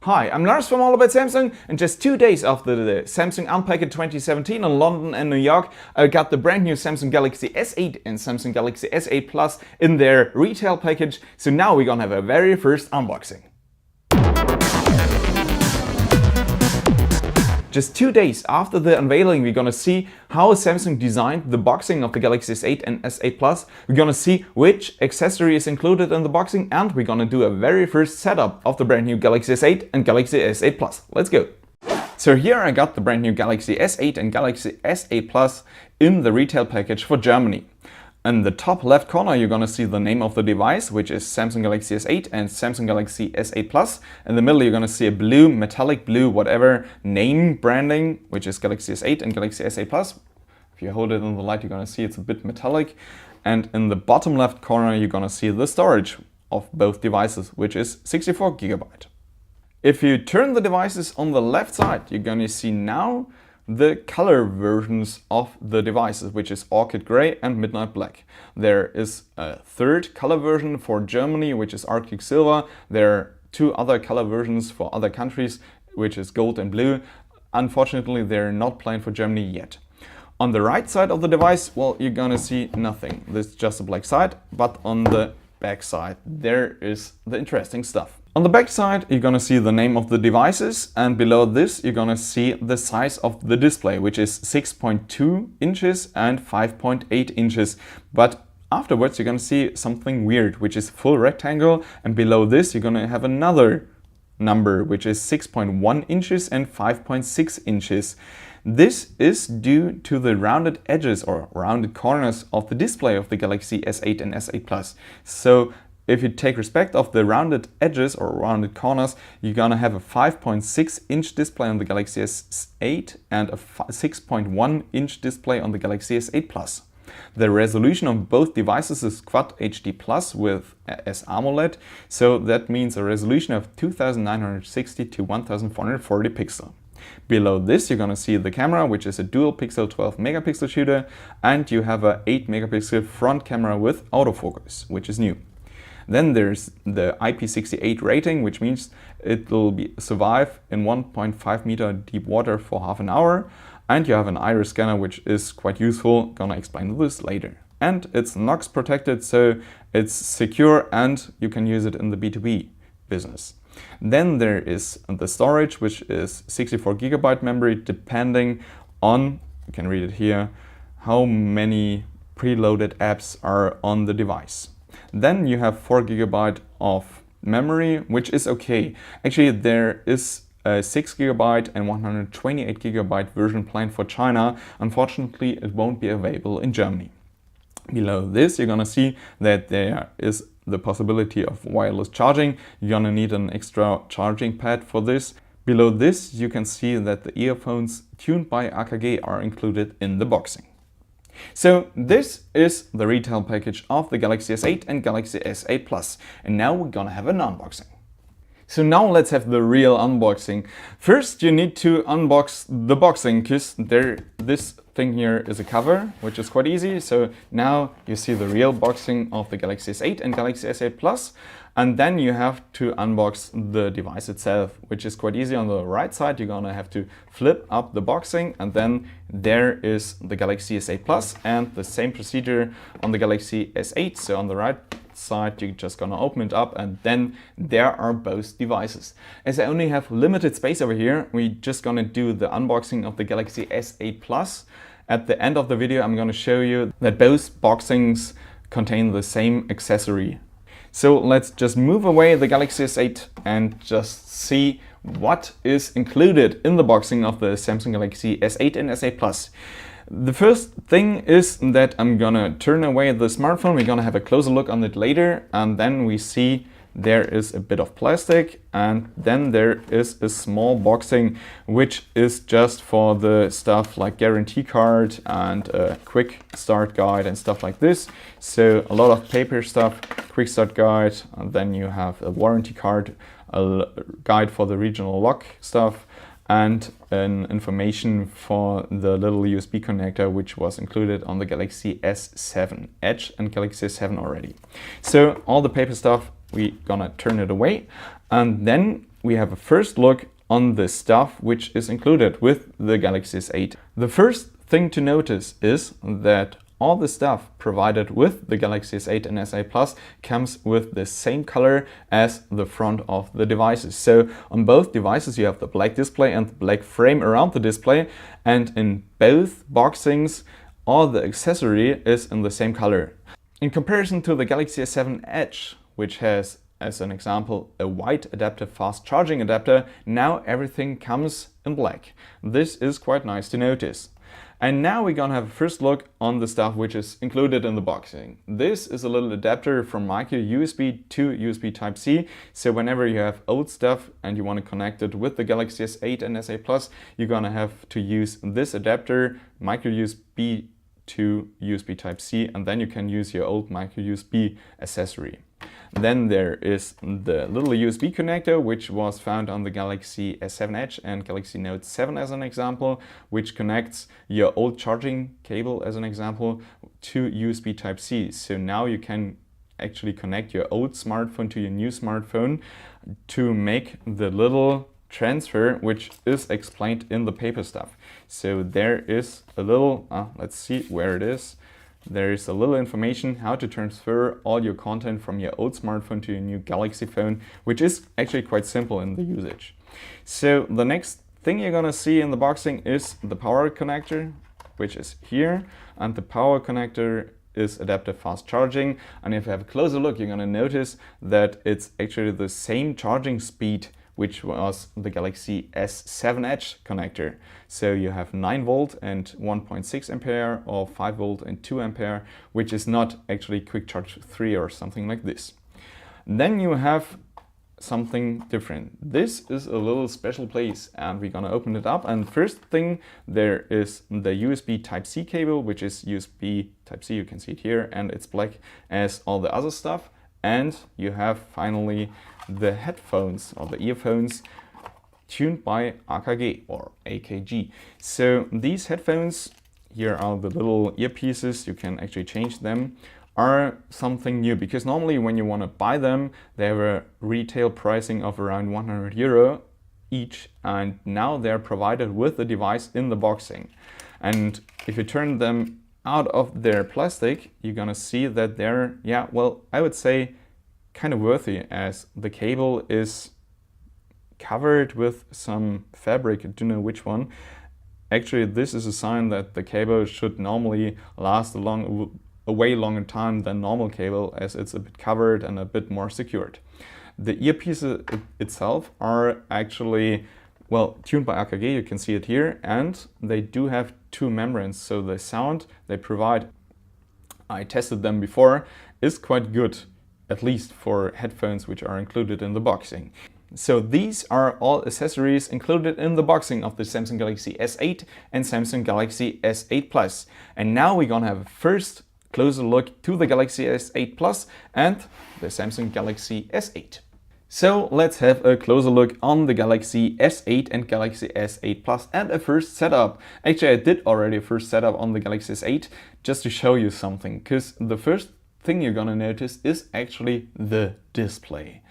Hi, I'm Lars from All About Samsung, and just 2 days after the Samsung Unpacked 2017 in London and New York, I got the brand new Samsung Galaxy S8 and Samsung Galaxy S8 Plus in their retail package, so now we're gonna have a very first unboxing. Just 2 days after the unveiling, we're gonna see how Samsung designed the boxing of the Galaxy S8 and S8 Plus. We're gonna see which accessory is included in the boxing, and we're gonna do a very first setup of the brand new Galaxy S8 and Galaxy S8 Plus. Let's go! So here I got the brand new Galaxy S8 and Galaxy S8 Plus in the retail package for Germany. In the top left corner, you're gonna see the name of the device, which is Samsung Galaxy S8 and Samsung Galaxy S8 Plus. In the middle, you're gonna see a blue, metallic blue, whatever name branding, which is Galaxy S8 and Galaxy S8 Plus. If you hold it in the light, you're gonna see it's a bit metallic. And in the bottom left corner, you're gonna see the storage of both devices, which is 64 GB. If you turn the devices on the left side, you're gonna see now the color versions of the devices, which is Orchid Grey and Midnight Black. There is a third color version for Germany, which is Arctic Silver. There are two other color versions for other countries, which is Gold and Blue. Unfortunately, they're not planned for Germany yet. On the right side of the device, well, you're gonna see nothing. This is just a black side, but on the back side, there is the interesting stuff. On the back side, you're gonna see the name of the devices, and below this, you're gonna see the size of the display, which is 6.2 inches and 5.8 inches. But afterwards, you're gonna see something weird, which is full rectangle, and below this, you're gonna have another number, which is 6.1 inches and 5.6 inches. This is due to the rounded edges or rounded corners of the display of the Galaxy S8 and S8 Plus. So if you take respect of the rounded edges or rounded corners, you're gonna have a 5.6 inch display on the Galaxy S8 and a 6.1 inch display on the Galaxy S8 Plus. The resolution of both devices is Quad HD Plus with S AMOLED, so that means a resolution of 2960 to 1440 pixel. Below this, you're gonna see the camera, which is a dual pixel 12 megapixel shooter, and you have a 8 megapixel front camera with autofocus, which is new. Then there's the IP68 rating, which means it will survive in 1.5 meter deep water for half an hour. And you have an iris scanner, which is quite useful. Gonna explain this later. And it's NOx protected, so it's secure and you can use it in the B2B business. Then there is the storage, which is 64 GB memory, depending on, you can read it here, how many preloaded apps are on the device. Then you have 4 GB of memory, which is okay. Actually, there is a 6 GB and 128 GB version planned for China. Unfortunately, it won't be available in Germany. Below this, you're gonna see that there is the possibility of wireless charging. You're gonna need an extra charging pad for this. Below this, you can see that the earphones tuned by AKG are included in the boxing. So this is the retail package of the Galaxy S8 and Galaxy S8 Plus, and now we're gonna have an unboxing. So now let's have the real unboxing. First you need to unbox the boxing, because this thing here is a cover, which is quite easy. So now you see the real boxing of the Galaxy S8 and Galaxy S8 Plus, and then you have to unbox the device itself, which is quite easy. On the right side, you're gonna have to flip up the boxing, and then there is the Galaxy S8 Plus, and the same procedure on the Galaxy S8. So on the right side, you're just gonna open it up, and then there are both devices. As I only have limited space over here, we're just gonna do the unboxing of the Galaxy S8 Plus. At the end of the video, I'm gonna show you that both boxings contain the same accessory. So let's just move away the Galaxy S8 and just see what is included in the boxing of the Samsung Galaxy S8 and S8 Plus. The first thing is that I'm gonna turn away the smartphone. We're gonna have a closer look on it later, and then we see there is a bit of plastic, and then there is a small boxing, which is just for the stuff like guarantee card and a quick start guide and stuff like this. So a lot of paper stuff, quick start guide, and then you have a warranty card, a guide for the regional lock stuff, and an information for the little USB connector, which was included on the Galaxy S7 Edge and Galaxy S7 already. So all the paper stuff, we're gonna turn it away. And then we have a first look on the stuff which is included with the Galaxy S8. The first thing to notice is that all the stuff provided with the Galaxy S8 and S8 Plus comes with the same color as the front of the devices. So on both devices you have the black display and the black frame around the display, and in both boxings all the accessory is in the same color. In comparison to the Galaxy S7 Edge, which has, as an example, a white adaptive fast charging adapter, now everything comes in black. This is quite nice to notice. And now we're gonna have a first look on the stuff which is included in the boxing. This is a little adapter from micro USB to USB Type-C. So whenever you have old stuff and you want to connect it with the Galaxy S8 and S8 Plus, you're gonna have to use this adapter, micro USB to USB Type-C, and then you can use your old micro USB accessory. Then there is the little USB connector, which was found on the Galaxy S7 Edge and Galaxy Note 7 as an example, which connects your old charging cable as an example to USB Type-C. So now you can actually connect your old smartphone to your new smartphone to make the little transfer, which is explained in the paper stuff. So there is a little, let's see where it is. There is a little information how to transfer all your content from your old smartphone to your new Galaxy phone, which is actually quite simple in the usage. So the next thing you're gonna see in the boxing is the power connector, which is here, and the power connector is adaptive fast charging. And if you have a closer look, you're gonna notice that it's actually the same charging speed which was the Galaxy S7 Edge connector. So you have 9 volt and 1.6 ampere or 5 volt and 2 ampere, which is not actually Quick Charge 3 or something like this. Then you have something different. This is a little special place and we're gonna open it up. And first thing, there is the USB Type-C cable, which is USB Type-C, you can see it here, and it's black as all the other stuff. And you have finally the headphones or the earphones tuned by AKG or AKG. So these headphones, here are the little earpieces, you can actually change them, are something new, because normally when you want to buy them, they have a retail pricing of around 100 euro each, and now they're provided with the device in the boxing. And if you turn them out of their plastic, you're gonna see that they're, yeah, well, I would say kind of worthy, as the cable is covered with some fabric, I don't know which one. Actually, this is a sign that the cable should normally last a way longer time than normal cable, as it's a bit covered and a bit more secured. The earpiece itself are actually, well, tuned by AKG, you can see it here, and they do have 2 membranes, so the sound they provide, I tested them before, is quite good, at least for headphones which are included in the boxing. So these are all accessories included in the boxing of the Samsung Galaxy S8 and Samsung Galaxy S8 Plus. And now we're gonna have a first closer look to the Galaxy S8 Plus and the Samsung Galaxy S8. So let's have a closer look on the Galaxy S8 and Galaxy S8 Plus and a first setup. Actually, I did already a first setup on the Galaxy S8 just to show you something, because the first thing you're gonna notice is actually the display.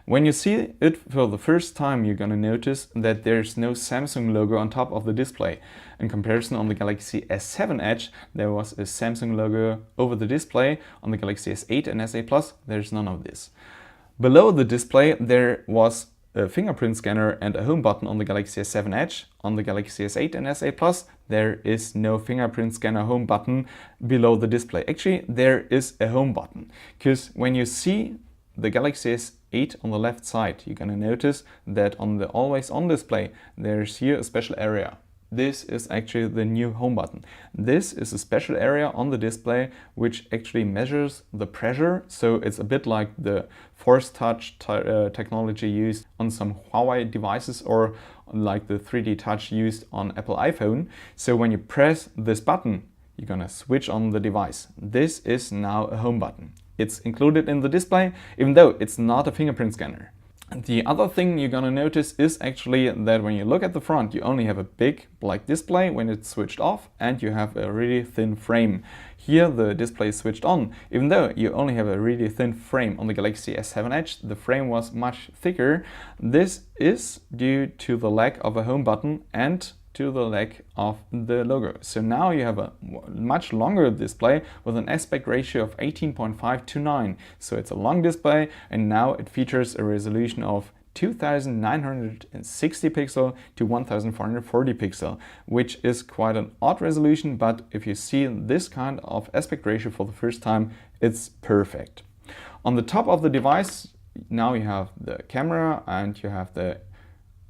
When you see it for the first time, you're gonna notice that there's no Samsung logo on top of the display. In comparison, on the Galaxy S7 Edge, there was a Samsung logo over the display. On the Galaxy S8 and S8 Plus, there's none of this. Below the display, there was a fingerprint scanner and a home button on the Galaxy S7 Edge. On the Galaxy S8 and S8 Plus, there is no fingerprint scanner home button below the display. Actually, there is a home button, because when you see the Galaxy S8 on the left side, you're gonna notice that on the always on display, there's here a special area. This is actually the new home button. This is a special area on the display which actually measures the pressure. So it's a bit like the Force Touch technology used on some Huawei devices, or like the 3D Touch used on Apple iPhone. So when you press this button, you're gonna switch on the device. This is now a home button. It's included in the display, even though it's not a fingerprint scanner. The other thing you're gonna notice is actually that when you look at the front, you only have a big black display when it's switched off, and you have a really thin frame. Here the display is switched on. Even though you only have a really thin frame on the Galaxy S7 Edge, the frame was much thicker. This is due to the lack of a home button and to the lack of the logo. So now you have a much longer display with an aspect ratio of 18.5 to 9. So it's a long display, and now it features a resolution of 2960 pixel to 1440 pixel, which is quite an odd resolution, but if you see this kind of aspect ratio for the first time, it's perfect. On the top of the device, now you have the camera, and you have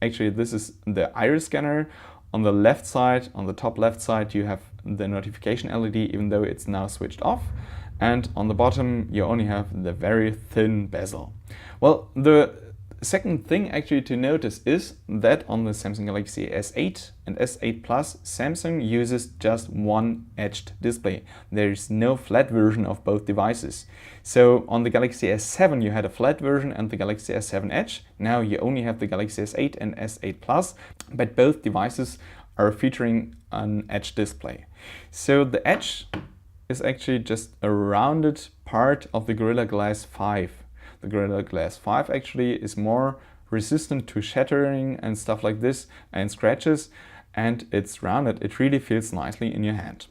actually this is the iris scanner. On the left side, on the top left side, you have the notification LED, even though it's now switched off. And on the bottom, you only have the very thin bezel. Well, the second thing actually to notice is that on the Samsung Galaxy S8 and S8 Plus, Samsung uses just one edged display. There is no flat version of both devices. So on the Galaxy S7 you had a flat version and the Galaxy S7 Edge. Now you only have the Galaxy S8 and S8 Plus, but both devices are featuring an edge display. So the edge is actually just a rounded part of the Gorilla Glass 5. The Gorilla Glass 5 actually is more resistant to shattering and stuff like this and scratches, and it's rounded. It really feels nicely in your hand.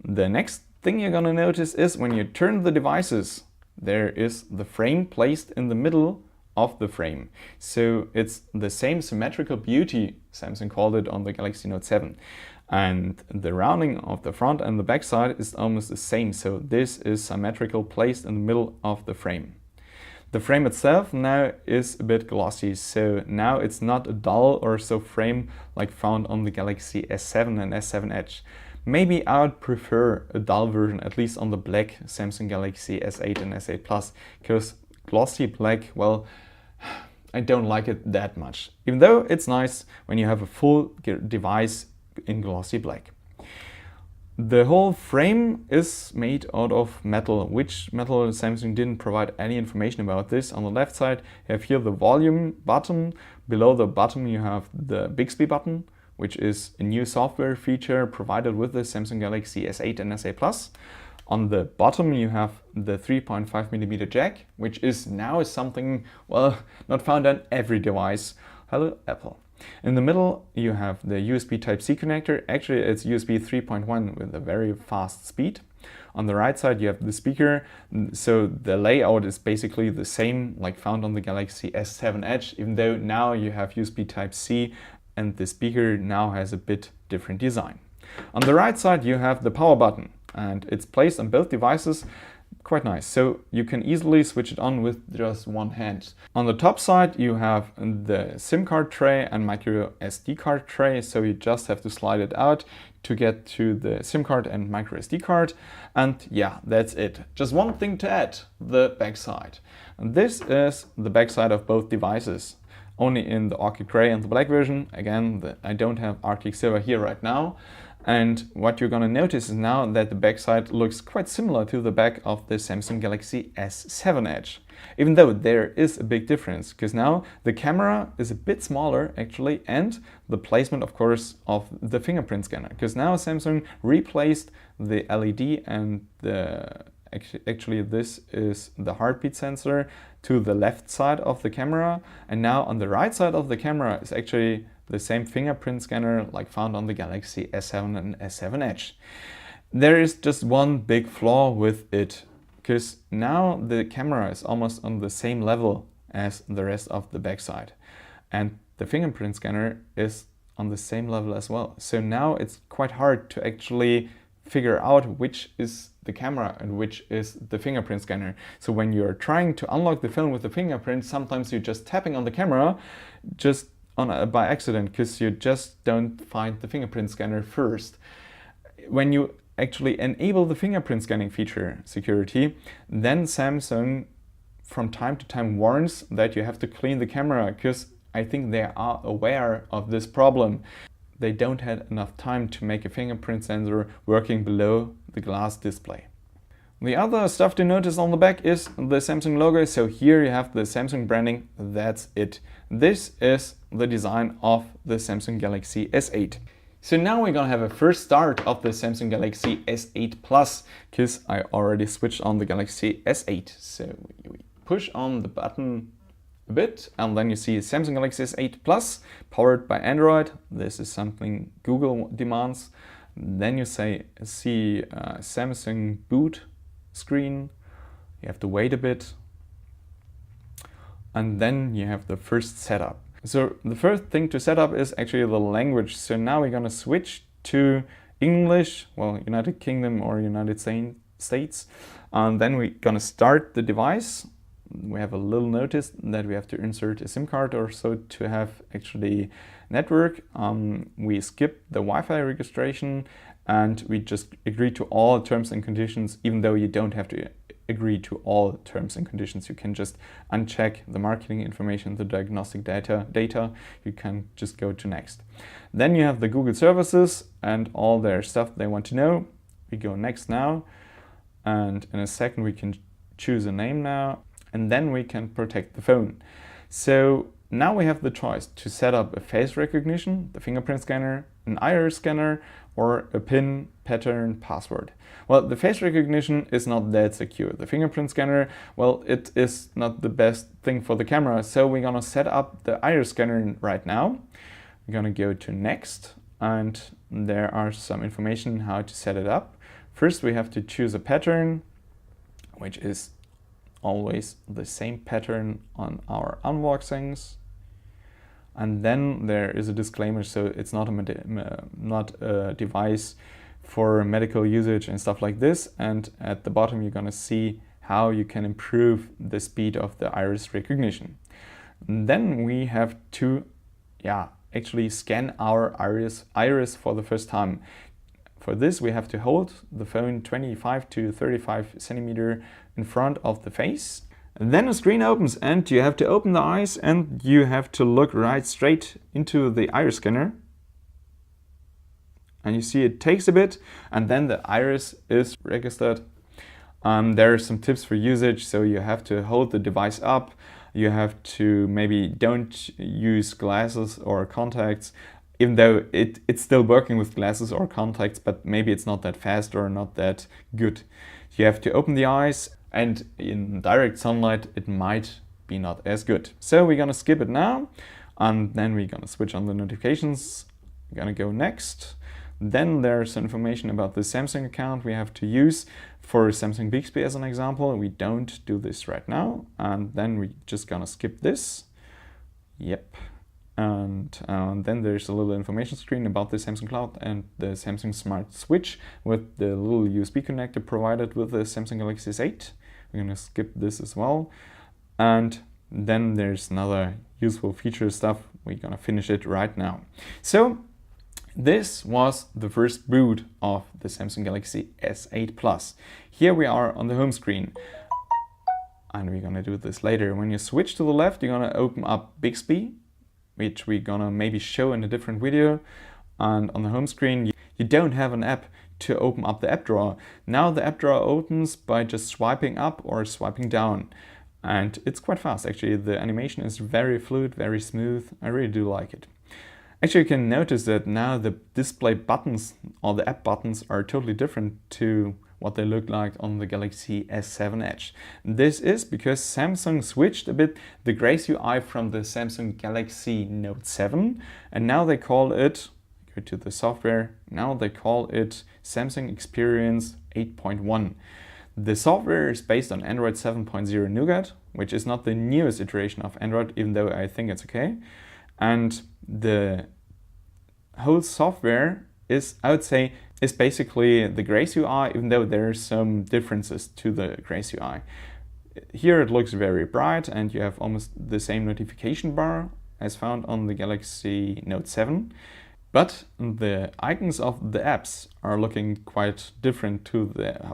The next thing you're gonna notice is when you turn the devices, there is the frame placed in the middle of the frame. So it's the same symmetrical beauty, Samsung called it on the Galaxy Note 7. And the rounding of the front and the back side is almost the same. So this is symmetrical, placed in the middle of the frame. The frame itself now is a bit glossy, so now it's not a dull or so frame like found on the Galaxy S7 and S7 Edge. Maybe I would prefer a dull version, at least on the black Samsung Galaxy S8 and S8 Plus, because glossy black, well, I don't like it that much. Even though it's nice when you have a full device in glossy black. The whole frame is made out of metal. Which metal, Samsung didn't provide any information about this. On the left side you have here the volume button. Below the button you have the Bixby button, which is a new software feature provided with the Samsung Galaxy S8 and S8 Plus. On the bottom you have the 3.5mm jack, which is now something, well, not found on every device. Hello, Apple. In the middle you have the USB Type-C connector. Actually it's USB 3.1 with a very fast speed. On the right side you have the speaker, so the layout is basically the same like found on the Galaxy S7 Edge, even though now you have USB Type-C and the speaker now has a bit different design. On the right side you have the power button, and it's placed on both devices. Quite nice, so you can easily switch it on with just one hand. On the top side you have the SIM card tray and micro SD card tray, so you just have to slide it out to get to the SIM card and micro SD card. And yeah, that's it. Just one thing to add, the back side. And this is the back side of both devices, only in the Arctic Grey and the black version. Again, I don't have Arctic Silver here right now. And what you're gonna notice is now that the backside looks quite similar to the back of the Samsung Galaxy S7 Edge. Even though there is a big difference, because now the camera is a bit smaller actually, and the placement of course of the fingerprint scanner, because now Samsung replaced the LED and actually this is the heartbeat sensor to the left side of the camera, and now on the right side of the camera is actually the same fingerprint scanner like found on the Galaxy S7 and S7 Edge. There is just one big flaw with it, because now the camera is almost on the same level as the rest of the backside, and the fingerprint scanner is on the same level as well. So now it's quite hard to actually figure out which is the camera and which is the fingerprint scanner. So when you're trying to unlock the phone with the fingerprint, sometimes you're just tapping on the camera just by accident, because you just don't find the fingerprint scanner first. When you actually enable the fingerprint scanning feature security, then Samsung from time to time warns that you have to clean the camera, because I think they are aware of this problem. They don't have enough time to make a fingerprint sensor working below the glass display. The other stuff to notice on the back is the Samsung logo. So here you have the Samsung branding. That's it. This is the design of the Samsung Galaxy S8. So now we're gonna have a first start of the Samsung Galaxy S8 Plus, because I already switched on the Galaxy S8. So we push on the button a bit, and then you see Samsung Galaxy S8 Plus powered by Android. This is something Google demands. Then you see Samsung boot screen. You have to wait a bit, and then you have the first setup. So the first thing to set up is actually the language. So now we're gonna switch to English, well, United Kingdom or United States, and then we're gonna start the device. We have a little notice that we have to insert a SIM card or so to have actually network. We skip the Wi-Fi registration, and we just agree to all terms and conditions, even though you don't have to agree to all terms and conditions. You can just uncheck the marketing information, the diagnostic data. You can just go to next. Then you have the Google services and all their stuff they want to know. We go next now, and in a second we can choose a name now, and then we can protect the phone. So now we have the choice to set up a face recognition, the fingerprint scanner, an iris scanner, or a PIN, pattern, password. Well, the face recognition is not that secure. The fingerprint scanner, well, it is not the best thing for the camera. So we're gonna set up the iris scanner right now. We're gonna go to next, and there are some information how to set it up. First, we have to choose a pattern, which is always the same pattern on our unboxings. And then there is a disclaimer, so it's not a device for medical usage and stuff like this. And at the bottom, you're gonna see how you can improve the speed of the iris recognition. And then we have to, actually scan our iris for the first time. For this, we have to hold the phone 25 to 35 centimeter in front of the face. And then a screen opens, and you have to open the eyes, and you have to look right straight into the iris scanner. And you see it takes a bit, and then the iris is registered. There are some tips for usage. So you have to hold the device up. You have to maybe don't use glasses or contacts, even though it's still working with glasses or contacts, but maybe it's not that fast or not that good. You have to open the eyes, and in direct sunlight it might be not as good. So we're gonna skip it now, and then we're gonna switch on the notifications. We're gonna go next. Then there's information about the Samsung account we have to use for Samsung Bixby as an example. We don't do this right now, and then we're just gonna skip this. Yep. And then there's a little information screen about the Samsung Cloud and the Samsung Smart Switch with the little USB connector provided with the Samsung Galaxy S8. We're gonna skip this as well. And then there's another useful feature stuff. We're gonna finish it right now. So this was the first boot of the Samsung Galaxy S8 Plus. Here we are on the home screen. And we're gonna do this later. When you switch to the left, you're gonna open up Bixby, which we're gonna maybe show in a different video. And on the home screen, you don't have an app to open up the app drawer. Now the app drawer opens by just swiping up or swiping down. And it's quite fast, actually. The animation is very fluid, very smooth. I really do like it. Actually, you can notice that now the display buttons or the app buttons are totally different to what they look like on the Galaxy S7 Edge. This is because Samsung switched a bit the Grace UI from the Samsung Galaxy Note 7, and now they call it, go to the software, now they call it Samsung Experience 8.1. The software is based on Android 7.0 Nougat, which is not the newest iteration of Android, even though I think it's okay. And the whole software is, I would say, is basically the Grace UI, even though there are some differences to the Grace UI. Here it looks very bright, and you have almost the same notification bar as found on the Galaxy Note 7. But the icons of the apps are looking quite different to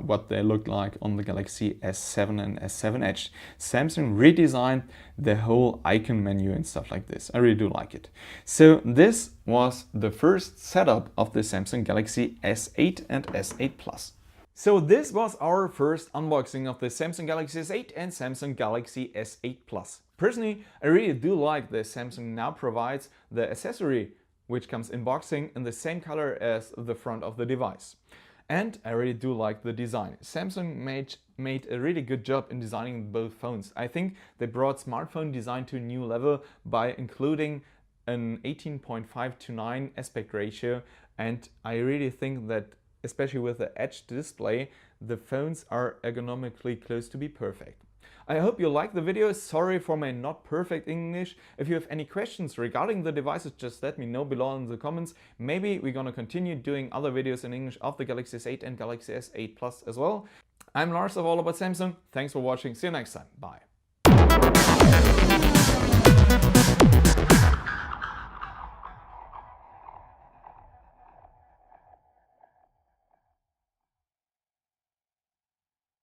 what they look like on the Galaxy S7 and S7 Edge. Samsung redesigned the whole icon menu and stuff like this. I really do like it. So this was the first setup of the Samsung Galaxy S8 and S8 Plus. So this was our first unboxing of the Samsung Galaxy S8 and Samsung Galaxy S8 Plus. Personally, I really do like that Samsung now provides the accessory which comes in boxing in the same color as the front of the device. And I really do like the design. Samsung made a really good job in designing both phones. I think they brought smartphone design to a new level by including an 18.5:9 aspect ratio, and I really think that especially with the edge display, the phones are ergonomically close to be perfect. I hope you liked the video. Sorry for my not perfect English. If you have any questions regarding the devices, just let me know below in the comments. Maybe we're gonna continue doing other videos in English of the Galaxy S8 and Galaxy S8 Plus as well. I'm Lars of All About Samsung. Thanks for watching. See you next time. Bye.